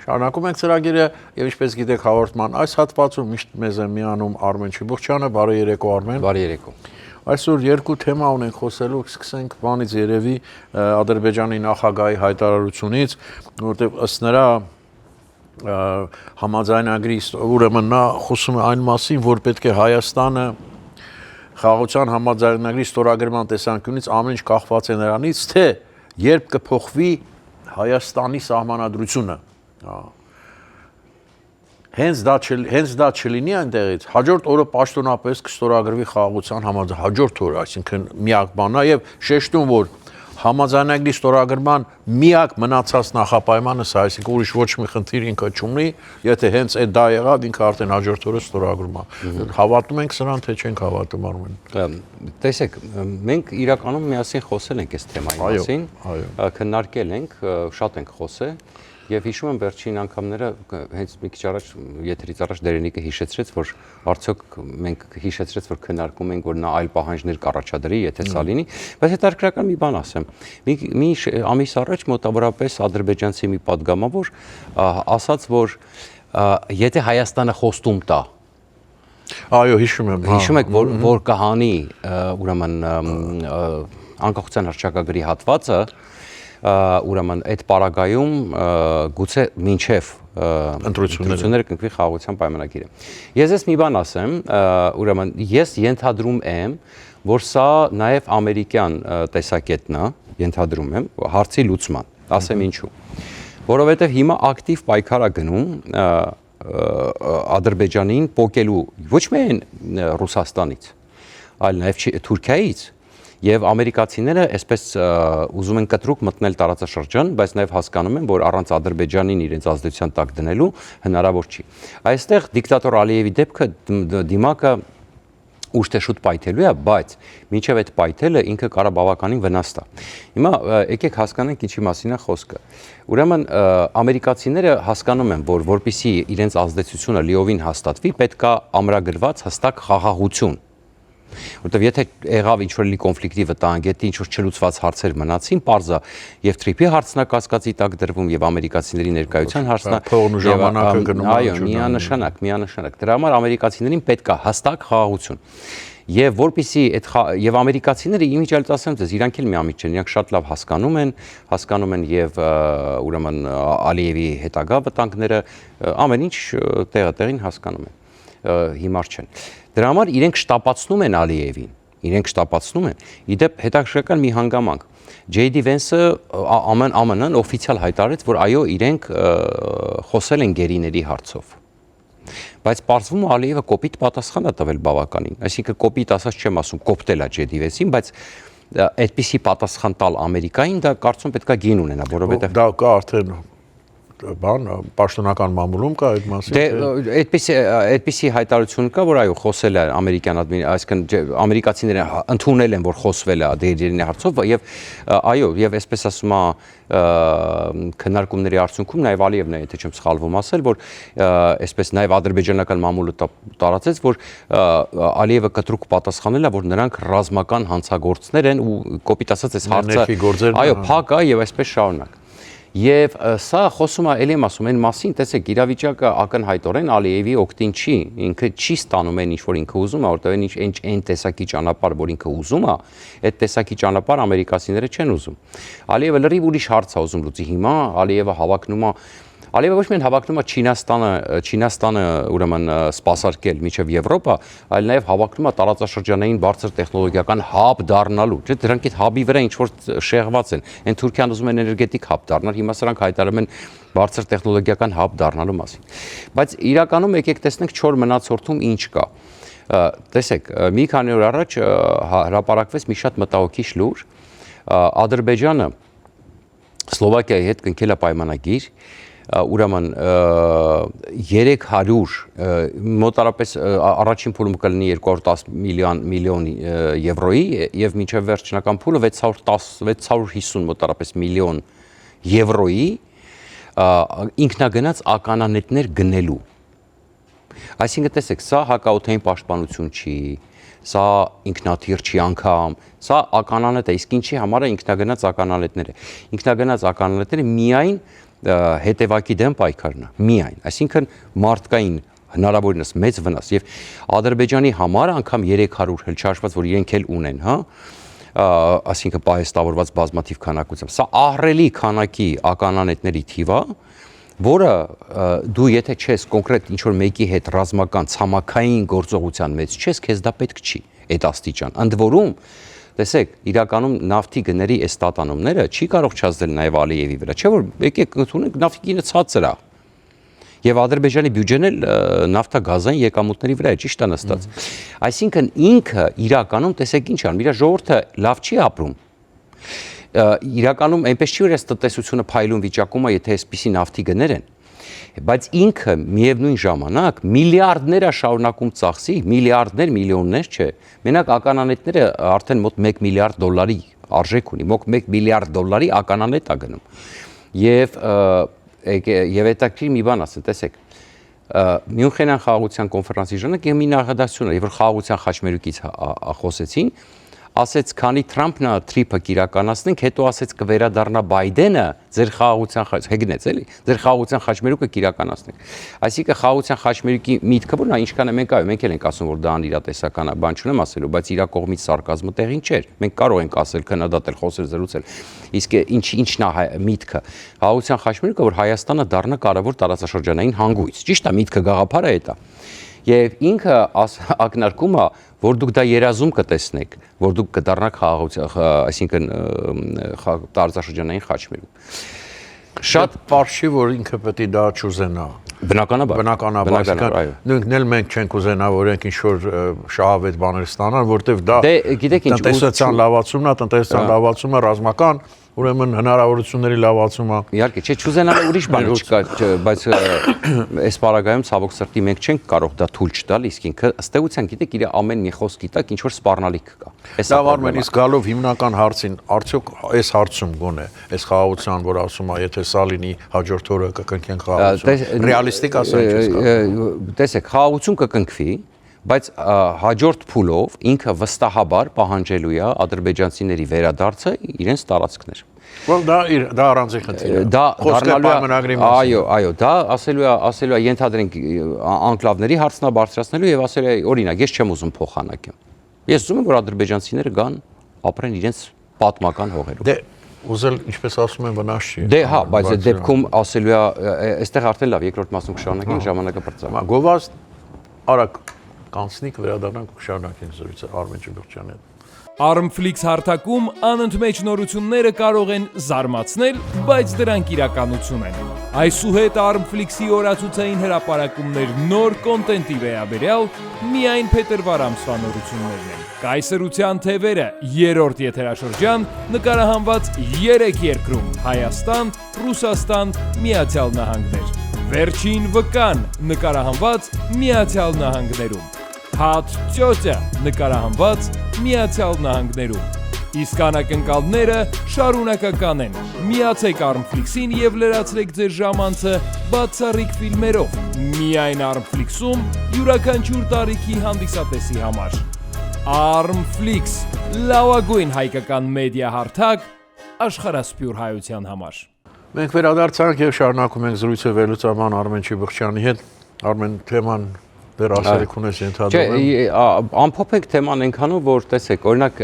Շարունակում ենք ծրագիրը եւ ինչպես գիտեք հաղորդման այս հատվածում միշտ մեզ է միանում Արմեն Չիբուխչյանը, բարի երեկո Արմեն։ Բարի երեկո։ Այսօր երկու թեմա ունենք խոսելու, սկսենք բանից երևի Ադրբեջանի նախագահի հայտարարությունից, որտեղ ըստ նրա համաձայնագրի ուրեմն նա խոսում է այն մասին, որ պետք է Հայաստանը խաղաղության համաձայնագրի ստորագրման տեսանկյունից ամեն ինչ կախված է նրանից, թե երբ կփոխվի Հայաստանի սահմանադրությունը։ Հենց դա չլինի այնտեղից, հաջորդ օրը պաշտոնապես կստորագրվի խաղաղության համաձայնագիր, հաջորդ օրը, այսինքն միակ բանն է եւ շեշտում, որ համաձայնագրի ստորագրման միակ մնացած նախապայմանը սա, այսինքն ուրիշ ոչ մի խնդիր ինքը չունի, եթե հենց այդ դա եղավ, ինքը արդեն հաջորդ օրը ստորագրում է։ Հավատում ենք սրան, թե չենք հավատում Արմեն։ Տեսեք, մենք իրականում միասին խոսել ենք այս թեմայի մասին, քննարկել ենք, շատ ենք խոսել եւ հիշում եմ վերջին անգամները հենց մի քիչ առաջ եթերից առաջ Դերենիկը հիշեցրեց, որ արդյոք մենք հիշեցրեց, որ քննարկում ենք, որ նա այլ պահանջներ կառաջադրի, եթե սա լինի, բայց հետաքրքրական մի բան ասեմ։ Մի ամիս առաջ մոտավորապես ադրբեջանցի մի падգամավոր ասաց, որ եթե Հայաստանը խոստում տա, այո, հիշում եմ։ Հիշում եք, որ կհանի ուրեմն անկախության հռչակագրի հատվածը, ուրեմն այդ պարագայում գուցե մինչև ընտրությունները կնքվի խաղաղության պայմանագիրը։ Ես ես մի բան ասեմ, ուրեմն ես ենթադրում եմ, որ սա նաև ամերիկյան տեսակետն է, ենթադրում եմ, հարցի լուծման, ասեմ ինչու։ Որովհետև հիմա ակտիվ պայքար է գնում Ադրբեջանին պոկելու ոչ միայն Ռուսաստանից, այլ նաև Թուրքիայից, եւ ամերիկացիները այսպես ուզում են կտրուկ մտնել տարածաշրջան, բայց նաեւ հասկանում են, որ առանց Ադրբեջանին իրենց ազդեցության տակ դնելու հնարավոր չի։ Այստեղ դիկտատոր Ալիևի դեպքը դիմակը ուշ թե շուտ պայթելու է, բայց մինչև այդ պայթելը ինքը կարա բավականին վնաս տա։ Հիմա եկեք հասկանանք ինչի մասին է խոսքը։ Ուրեմն ամերիկացիները հասկանում են, որ որպեսզի իրենց ազդեցությունը լիովին հաստատվի, պետք է ամրագրված հստակ խաղաղություն։ Որտեւ եթե եղավ ինչ-որ լի կոնֆլիկտի վտանգ, եթե ինչ-որ չլուծված հարցեր մնացին, պարզա եւ Թրիփի հարցնակացկացի տակ դրվում եւ ամերիկացիների ներկայության փողն ու ժամանակը գնում է։ Այո, միանշանակ։ Դրա համար ամերիկացիներին պետք է հստակ խաղաղություն։ Եվ որպեսզի եւ ամերիկացիները իմիջիալից ասեմ ձեզ, իրանք էլ միամիտ չեն, իրանք շատ լավ հասկանում են եւ ուրեմն Ալիևի հետագա վտանգները, ամեն ինչ տեղին հասկանում են, հիմար չեն։ Դրա համար իրենք շտապացնում են Ալիևին, Իդեպ հետաքրքրական մի հանգամանք։ J.D. Vance-ը ԱՄՆ-ն օֆիցիալ հայտարարեց, որ այո, իրենք խոսել են գերիների հարցով։ Բայց պարզվում է Ալիևը կոպիտ պատասխան է տվել բավականին, այսինքն կոպիտ ասած չեմ ասում, կոպտել է J.D. Vance-ին, բայց այդպիսի պատասխան տալ Ամերիկային դա կարծում պետքա գին ունենա, որովհետև դա կա արդեն բան պաշտոնական մամուլում կա այդ մասին։ Դե այդպիսի հայտարարություն կա, որ այո, խոսել է ամերիկյան այսինքն ամերիկացիները ընդունել են, որ խոսվել է դերերի հարցով եւ այո, եւ այսպես ասում է քննարկումների արդյունքում նաեւ Ալիևն է, եթե չեմ սխալվում, ասել, որ այսպես նաեւ ադրբեջանական մամուլը տարածեց, որ Ալիևը կտրուկ պատասխանել է, որ նրանք ռազմական հանցագործներ են ու կոպիտ ասած այս հարցը այո, փակ է եւ այսպես շարունակ։ Եվ սա խոսում է, ելի եմ ասում, այն մասին, տեսեք, իրավիճակը ակնհայտորեն Ալիևի օգտին չի, ինքը չի ստանում այն ինչ որ ինքը ուզում է, որտեղ այն տեսակի ճանապարհ, որ ինքը ուզում է, այդ տեսակի ճանապարհ ամերիկացիները չեն ուզում։ Ալիևը լրիվ ուրիշ հարց է ուզում լուծի հիմա, Ալիևը հավակնում է Ալիևը ոչ միայն հավակնում է Չինաստանը ուրեմն սպասարկել միջև Եվրոպա, այլ նաև հավակնում է տարածաշրջանային բարձր տեխնոլոգիական հաբ դառնալու։ Չէ՞, դրանք այդ հաբի վրա ինչ որ շեղված են։ Այն Թուրքիան ուզում է էներգետիկ հաբ դառնալ, հիմա սրանք հայտարարում են բարձր տեխնոլոգիական հաբ դառնալու մասին։ Բայց իրականում եկեք տեսնենք 4 մնացորդում ինչ կա։ Տեսեք, մի քանի օր առաջ հրապարակվեց մի շատ մտահոգիչ լուր։ Ադրբեջանը Սլովակիայի հետ կնքել է պայմանագիր, ուրեմն 300 մոտարապես առաջին փուլում կլինի 210 միլիոն եվրոյի եւ մինչեւ վերջնական փուլը 650 մոտարապես միլիոն եվրոյի ինքնագնաց ականանետներ գնելու։ Այսինքն տեսեք, սա հակաօդային պաշտպանություն չի, սա ինքնաթիռ չի անգամ, սա ականանետ է, իսկ ինչի համար է ինքնագնաց ականանետները։ Ինքնագնաց ականանետները միայն հետևակի դեմ պայքարն է, միայն, այսինքն մարդկային հնարավորինս մեծ վնաս եւ Ադրբեջանի համար անգամ 300 հել չհաշված, որ իրենք էլ ունեն, հա, այսինքն պահեստավորված բազմաթիվ քանակությամբ։ Սա ահռելի քանակի ականանետների թիվ է, որը դու եթե չես կոնկրետ ինչ-որ մեկի հետ ռազմական ցամաքային գործողության մեջ չես, քեզ դա պետք չի այդ աստիճան։ Ընդ որում, տեսեք, իրականում նավթի գների այս տատանումները չի կարող չազդել նաև Ալիևի վրա, չէ՞ որ եկեք ընդունենք նավթի գինը ցածր է։ Եվ Ադրբեջանի բյուջեն էլ նավթագազային եկամուտների վրա է, ճիշտ է նստած։ Այսինքն ինքը իրականում տեսեք ինչ անում, իր ժողովուրդը լավ չի ապրում։ Իրականում այնպես չի որ այս տնտեսությունը փայլուն վիճակում է, եթե այսպիսի նավթի գներ են, բայց ինքը միևնույն ժամանակ միլիարդներ է շարունակում ծախսի, միլիարդներ, միլիոններ չէ։ Մենակ ականանետները արդեն մոտ 1 միլիարդ դոլարի արժեք ունի, մոտ 1 միլիարդ դոլարի ականանետ է գնում։ Եվ հետաքրքիր մի բան ասեմ, տեսեք, Մյունխենյան խաղաղության կոնֆերանսի ժամանակ մի նախադասություն է, երբ որ խաղաղության խաչմերուկից խոսեցին, ասեց, քանի Թրամփն է թրիփը կիրականացնենք, հետո ասեց կվերադառնա Բայդենը, ձեր խաղաղության հեգնեց էլի, ձեր խաղաղության խաչմերուկը կիրականացնենք։ Այսինքն խաղաղության խաչմերուկի միտքը որ նա ինչքան է մենք էլ ենք ասում, որ դա անիրատեսական է, բան չունեմ ասելու, բայց իր կողմից սարկազմը տեղին չէր։ Մենք կարող ենք ասել, քննադատել, խոսել, զրուցել։ Իսկ ինչն է միտքը։ Խաղաղության խաչմերուկը, որ Հայաստանը դառնա կարևոր տարածաշրջանային հանգույց։ Ճիշտ է, միտքը գաղափարը է դա։ Եվ ինքը ակնարկում է, որ դուք դա երազում կտեսնեք, որ դուք կդառնաք խաղաղության, այսինքն տարածաշրջանային խաչմերուկ։ Շատ պարզ չի, որ ինքը պետք է դա չուզենա։ Բնականաբար, նույնքն էլ մենք չենք ուզենա, որ ենք ինչ-որ շահավետ բաներ ստանան, որտեվ դա տնտեսության լավացումն է, տնտեսության լավացումը ռազմական ուրեմն հնարավորությունների լավացումը։ Իհարկե, չէ, չուզենալը ուրիշ բան չկա, բայց այս պարագայում ցավոք սրտի մենք չենք կարող դա թույլ չտալ, իսկ ինքը ըստ էության գիտեք իր ամեն մի խոսքի տակ ինչ որ սպառնալիք կա։ Դա Արմեն, իսկ գալով հիմնական հարցին, արդյոք այս հարցում գոնե, այս խաղաղության, որ ասում է, եթե սա լինի հաջորդ օրը կկնքենք խաղաղություն, ռեալիստիկ ասենք չես կարող։ Տեսեք, խաղաղություն կկնքվի, բայց հաջորդ փուլով ինքը վստահաբար պահանջելու է ադրբեջանցիների վերադարձը իրենց տարածքներ։ Well, դա առանձին խնդիր է։ Դա այո, դա ասելու է ենթադրենք անկլավների հարցնա բարձրացնելու եւ ասելու է օրինակ, ես չեմ ուզում փոխանակեմ։ Ես ուզում եմ որ ադրբեջանցիները գան ապրեն իրենց պատմական հողերով։ Դե ուզել, ինչպես ասում են, վնաս չի։ Դե հա, բայց այդ դեպքում ասելու է, այստեղ արդեն լավ, երկրորդ մասում կշարունակենք, ժամանակը բրծա։ Գովազդ արագ կանցնիկ վերադառնանք ու շարունակենք զրույցը Արմեն Ջուլուկյանի հետ։ Armflix հարթակում անընդմեջ նորությունները կարող են զարմացնել, բայց դրանք իրականություն են։ Այսուհետ Armflix-ի օրացուցային հրապարակումներ նոր կոնտենտի վերաբերյալ միայն փետրվար ամսվա նորություններն են։ Կայսրության թևերը երրորդ եթերաշրջան նկարահանված 3 երկրում՝ Հայաստան, Ռուսաստան, Միացյալ Նահանգներ։ Վերջին վկան նկարահանված Միացյալ Նահանգներում։ Հատ ծյոտը նկարահանված Միացյալ Նահանգներում։ Իսկ անակնկալները շարունակական են։ Միացեք Armflix-ին եւ լրացրեք ձեր ժամանցը բացառիկ ֆիլմերով։ Միայն Armflix-ում յուրաքանչյուր տարիքի հանդիսատեսի համար։ Armflix, լավագույն հայկական մեդիա հարթակ աշխարհասփյուր հայության համար։ Մենք վերադարձանք եւ շարունակում ենք զրույցը վերլուծաբան Արմեն Ջուլուկյանի հետ։ Արմեն, թեման դեռ ասելիք ունես ենթադրում եմ։ Չէ, ամփոփենք թեման այնքանով, որ տեսեք, օրինակ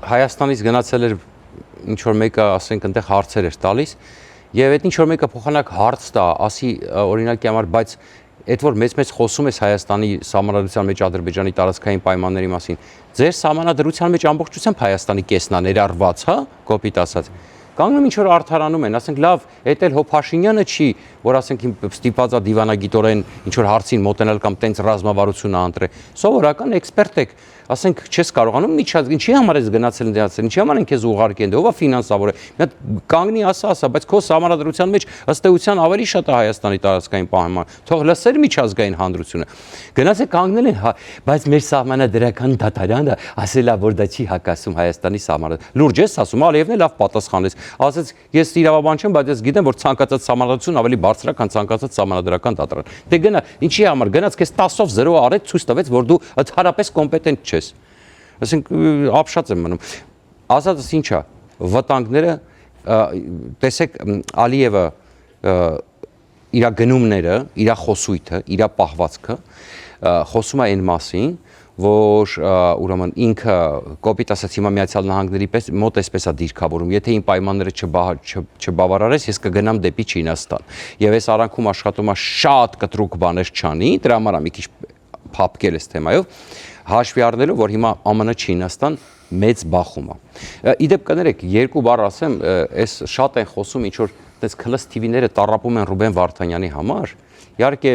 Հայաստանից գնացել էր ինչ որ մեկը, ասենք, այնտեղ հարցեր էր տալիս, եւ այդ ինչ որ մեկը փոխանակ հարց տա, ասի օրինակի համար, բայց այդ որ մեծ խոսում ես Հայաստանի սահմանադրության մեջ Ադրբեջանի տարածքային պայմանների մասին, ձեր սահմանադրության մեջ ամբողջությամբ Հայաստանի կեսն է ներառված, հա, կոպիտ ասած։ Կանգնում ինչ որ արդարանում են, ասենք լավ, էդ էլ հո Փաշինյանը չի, որ ասենք ստիպված է դիվանագիտորեն ինչ որ հարցին մոտենալ կամ տենց ռազմավարություն անդրե։ Սովորական էքսպերտ եք, ասենք չես կարողանում ինչի համար ես գնացել դրացել, ինչի համար են քեզ ուղարկել, ով է ֆինանսավորը։ Մի հատ կանգնի ասա, բայց քո սահմանադրության մեջ ըստ էության ավելի շատ է Հայաստանի տարածքային պայման։ Թող լսեր միջազգային հանրությունը։ Գնացել կանգնել են, բայց մեր սահմանադրական դատարանը ասել է, որ դա չի հակասում Հայաստանի սահմանադրությանը։ Լուրջ ես ասում, Ալիևն է լավ պատասխանեց։ Ասեց, ես իրավաբան չեմ, բայց ես գիտեմ, որ ցանկացած սահմանադրություն ավելի բարձր է, քան ցանկացած սահմանադրական դատարան։ Դե գնա, ինչի համար գնաց, քեզ 10-ով 0 արեց, ցույց տվեց, որ դու ընդհանրապես կոմպետենտ չես։ Ասենք ապշած եմ մնում։ Ասածս ինչ է, վտանգները տեսեք Ալիևը իր գնումները, իր խոսույթը, իր պահվածքը խոսում է այն մասին, որ ուրեմն ինքը կոպիտ ասած հիմա Միացյալ Նահանգների պես մոտ էսպես է դիրքավորում, եթե իմ պայմանները չբավարարես, ես կգնամ դեպի Չինաստան։ Եվ այս արանքում աշխատում է շատ կտրուկ բաներ չանի, դրա համար մի քիչ փափկել էս թեմայով, հաշվի առնելով, որ հիմա ԱՄՆ Չինաստան մեծ բախում է։ Իդեպ կներեք, երկու բառ ասեմ, այս շատ են խոսում ինչ որ այդպես քլս TV-ները տառապում են Ռուբեն Վարդանյանի համար։ Իհարկե,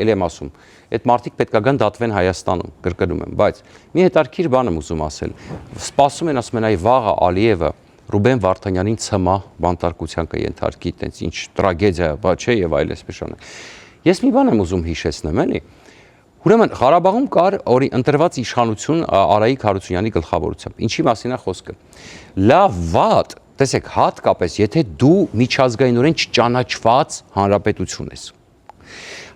ելի եմ ասում, այդ մարդիկ պետք է գան դատվեն Հայաստանում, կրկնում եմ, բայց մի հետարքիր բան եմ ուզում ասել։ Սպասում են, ասում են, այ վաղը Ալիևը Ռուբեն Վարդանյանին ցմահ բանտարկության կենթարկի, տենց ինչ տրագեդիա, բա չէ եւ այլ այսպես շարունակ։ Ես մի բան եմ ուզում հիշեցնեմ, էլի։ Ուրեմն Ղարաբաղում կար ընտրված իշխանություն Արայիկ Հարությունյանի գլխավորությամբ։ Ինչի մասին է խոսքը։ Լավ, վատ, տեսեք, հատկապես եթե դու միջազգայինորեն չճանաչված հանրապետություն ես։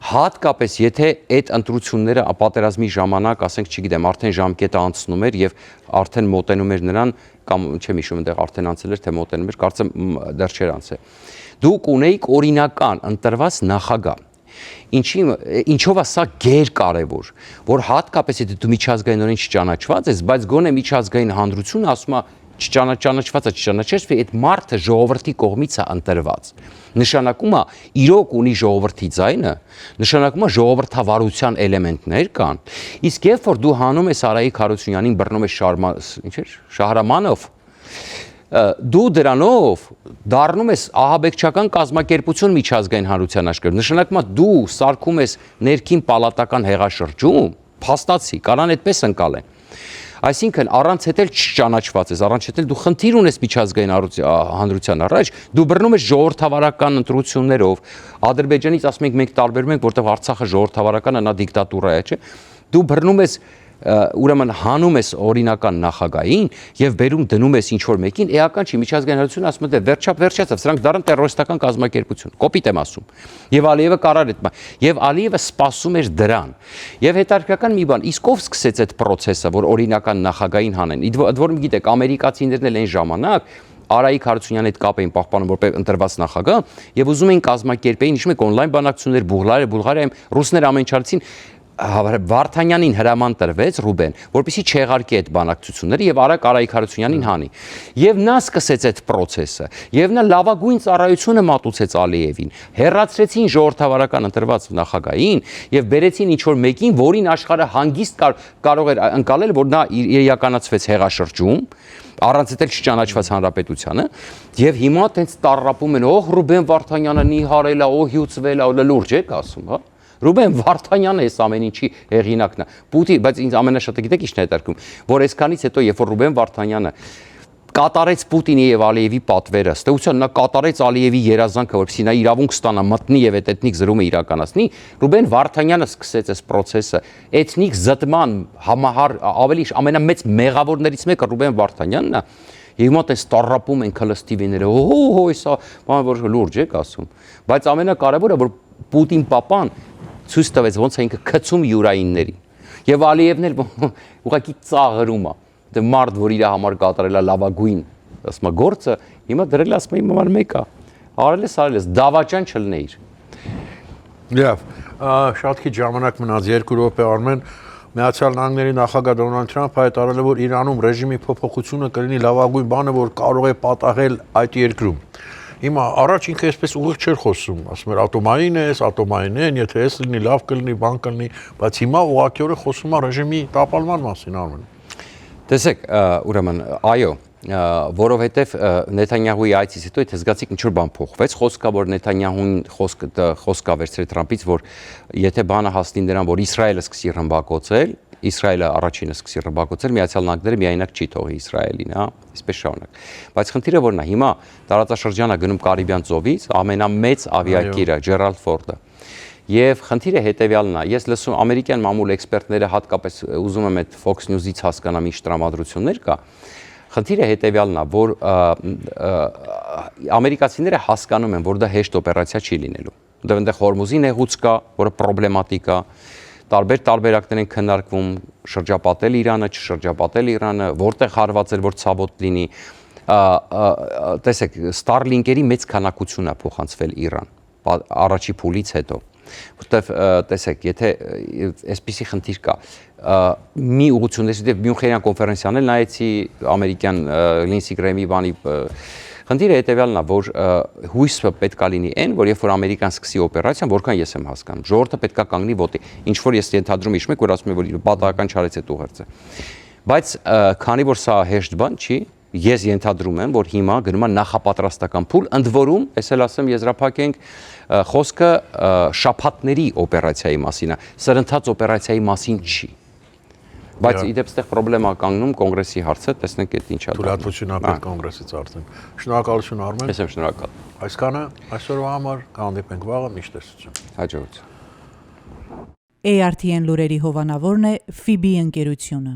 Հատկապես եթե այդ ընտրությունները պատերազմի ժամանակ, ասենք, չգիտեմ, արդեն ժամկետը անցնում էր եւ արդեն մոտենում էր նրան, կամ չեմ հիշում այնտեղ արդեն անցել էր, թե մոտենում էր, կարծեմ դեռ չէր անցել։ Դուք ունեիք օրինական ընտրված նախագահ։ Ինչով է սա գերկարևոր, որ հատկապես եթե դու միջազգայինորեն չճանաչված ես, բայց գոնե միջազգային հանրությունը ասում է չճանաչվածը չճանաչես, որ այդ մարդը ժողովրդի կողմից է ընտրված։ Նշանակում է իրոք ունի ժողովրդի ձայնը, նշանակում է ժողովրդավարության էլեմենտներ կան։ Իսկ երբ որ դու հանում ես Արայիկ Հարությունյանին, բռնում ես Շահրամանով, դու դրանով դառնում ես ահաբեկչական կազմակերպություն միջազգային հանրության աշխարհում։ Նշանակում է դու սարքում ես ներքին պալատական հեղաշրջում, փաստացի, կարան այդպես ընկալեն։ Այսինքն առանց հետել չճանաչված ես, առանց հետել դու խնդիր ունես միջազգային հանրության առաջ, դու բռնում ես ժողովրդավարական ընտրություններով, Ադրբեջանից ասում ենք մենք տարբերում ենք, որտեղ Արցախը ժողովրդավարական է, նա դիկտատուրա է, չէ։ Դու բռնում ես ուրեմն հանում ես օրինական նախագահին եւ բերում դնում ես ինչ որ մեկին, էական չի միջազգային հանրությունը ասում է դե վերջացավ, սրանք դառան տերորիստական կազմակերպություն, կոպիտ եմ ասում։ Եվ Ալիևը կարար այդ բան, եւ Ալիևը սպասում էր դրան։ Եվ հետաքրքրական մի բան, իսկ ով սկսեց այդ process-ը, որ օրինական նախագահին հանեն։ Իդ որում գիտեք, ամերիկացիներն էլ այն ժամանակ Արայիկ Հարությունյանի հետ կապ էին պահպանում որպես ընտրված նախագահ եւ ուզում էին կազմակերպեին, հիշում եք, օնլայն բանակցություններ Բուլղարիայում ռուսներ ամենչարցին Վարդանյանին հրաման տրվեց Ռուբեն, որպեսզի չեղարկի այդ բանակցությունները եւ արագ Արայիկ Հարությունյանին հանի։ Եվ նա սկսեց այդ process-ը, եւ նա լավագույն ծառայությունը մատուցեց Ալիևին։ Հեռացրեցին ժողովրդավարական ընտրված նախագահին եւ բերեցին ինչ որ մեկին, որին աշխարհը հանգիստ կարող էր ընկալել, որ նա իրականացվեց հեղաշրջում, առանց էլ չճանաչված հանրապետությանը, եւ հիմա տենց տառապում են, օհ Ռուբեն Վարդանյանը նիհարել է, օհ հյուծվել է, լուրջ եք ասում, հա։ Ռուբեն Վարդանյանը էս ամեն ինչի հեղինակն է։ Պուտին, բայց ինձ ամենաշատը գիտեք ինչն է հետաքրքրում, որ այսքանից հետո երբ որ Ռուբեն Վարդանյանը կատարեց Պուտինի եւ Ալիևի պատվերը, ըստեյության նա կատարեց Ալիևի երազանքը, որպեսզի նա իրավունք ստանա մտնի եւ այդ էթնիկ զրումը իրականացնի, Ռուբեն Վարդանյանը սկսեց այս process-ը, էթնիկ զտման համահար ավելի ամենամեծ մեղավորներից մեկը Ռուբեն Վարդանյանն է։ Եվ մոտ էս տառապում են քլստիվիները, օհո, հեսա, բան որ լուրջ եք ասում։ Բայց ամենակարևորը որ Պուտին պապան ցույց տվեց ոնց է ինքը քցում յուրայիններին։ Եվ Ալիևն էլ ուղղակի ծաղրում է։ Դե մարդ, որ իր համար կատարել է լավագույն, ասում է գործը, հիմա դրել ասում է իմ համար մեկ է։ Արել ես, դավաճան չլնեիր։ Լավ, շատ քիչ ժամանակ մնաց 2 րոպե Արմեն։ Միացյալ Նահանգների նախագահ Դոնալդ Թրամփը հայտարարել է, որ Իրանում ռեժիմի փոփոխությունը կլինի լավագույն բանը, որ կարող է պատահել այդ երկրում։ Հիմա առաջ ինքը այսպես ուղիղ չէր խոսում, ասում էր ատոմային են, եթե էս լինի, լավ կլինի, բան կլինի, բայց հիմա ուղղակիորեն խոսում է ռեժիմի տապալման մասին Արմեն։ Տեսեք, ուրեմն, այո, որովհետև Նեթանյահուի այցից հետո այդ զգացիք ինչ որ բան փոխվեց, խոսքա որ Նեթանյահուն խոսքա վերցրել Թրամփից, որ եթե բանը հասնի նրան, որ Իսրայելը սկսի ռմբակոծել, Իսրայելը առաջինը սկսի ռմբակոծել, Միացյալ Նահանգները միայնակ չի թողի Իսրայելին, հա, այսպես շարունակ։ Բայց խնդիրը որն է, հիմա տարածաշրջանը գնում Կարիբյան ծովից, ամենամեծ ավիակիրը Ջերալդ Ֆորդը։ Եվ խնդիրը հետևյալն է, ես լսում ամերիկյան մամուլ էքսպերտները հատկապես ուզում եմ այդ Fox News-ից հասկանամ ինչ տրամադրություններ կա։ Խնդիրը հետևյալն է, որ ամերիկացիները հասկանում են, որ դա հեշտ օպերացիա չի լինելու։ Դեռ այնտեղ Հորմուզի նեղուց կա, որը պրոբլեմատիկ է, տարբեր տարբերակներ են քննարկվում, շրջապատել Իրանը, չշրջապատել Իրանը, որտեղ հարվածել, որ ցավոտ լինի։ տեսեք, Starlink-երի մեծ քանակություն է փոխանցվել Իրան առաջի փուլից հետո։ Որտեվ տեսեք, եթե այսպիսի խնդիր կա, մի ուղղությունից դեպ Մյունխենյան կոնֆերենցիան էլ նայեցի ամերիկյան Լինսի Գրեհեմի բանի խնդիրը հետևյալն է, որ հույսը պետքա լինի այն, որ երբ որ Ամերիկան սկսի օպերացիան, որքան ես եմ հասկանում, ժողովուրդը պետքա կանգնի ոտի։ Ինչ որ ես ենթադրում իշմեք, որ ասում եմ, որ պատահական չարեց այդ ուղերձը։ Բայց քանի որ սա հեշտ բան չի, ես ենթադրում եմ, որ հիմա գնում է նախապատրաստական փուլ, ընդ որում, ես էլ ասեմ, եզրափակենք խոսքը շաբաթների օպերացիայի մասին է, սրընթաց օպերացիայի մասին չի։ Բայց իդեպ ստեղ խնդրեմա կանգնում կոնգրեսի հարցը, տեսնենք այդ ինչա։ Թույլատվություն ապել կոնգրեսից արդեն։ Շնորհակալություն Արմեն։ Ես եմ շնորհակալ։ Այսքանը այսօրվա համար կհանդիպենք վաղը, միշտ տեսություն։ Հաջողություն։ ARTN լուրերի հովանավորն է FIBI ընկերությունը։